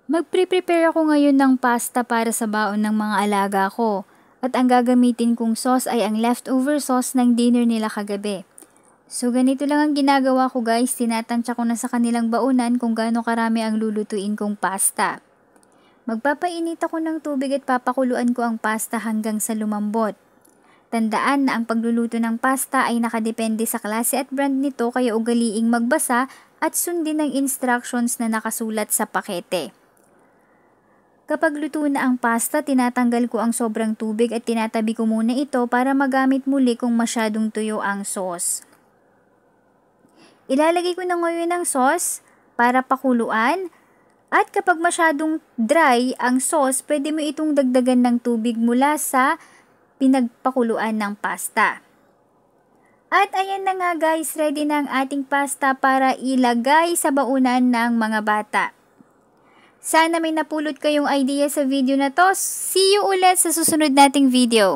Magpre-prepare ako ngayon ng pasta para sa baon ng mga alaga ko. At ang gagamitin kong sauce ay ang leftover sauce ng dinner nila kagabi. So ganito lang ang ginagawa ko guys, tinatansya ko na sa kanilang baunan kung gaano karami ang lulutuin kong pasta. Magpapainit ako ng tubig at papakuluan ko ang pasta hanggang sa lumambot. Tandaan na ang pagluluto ng pasta ay nakadepende sa klase at brand nito kaya ugaliing magbasa at sundin ang instructions na nakasulat sa pakete. Kapag luto na ang pasta, tinatanggal ko ang sobrang tubig at tinatabi ko muna ito para magamit muli kung masyadong tuyo ang sauce. Ilalagay ko na ngayon ang sauce para pakuluan at kapag masyadong dry ang sauce, pwede mo itong dagdagan ng tubig mula sa pinagpakuluan ng pasta. At ayan na nga guys, ready na ang ating pasta para ilagay sa baunan ng mga bata. Sana may napulot kayong idea sa video na to. See you ulit sa susunod nating video.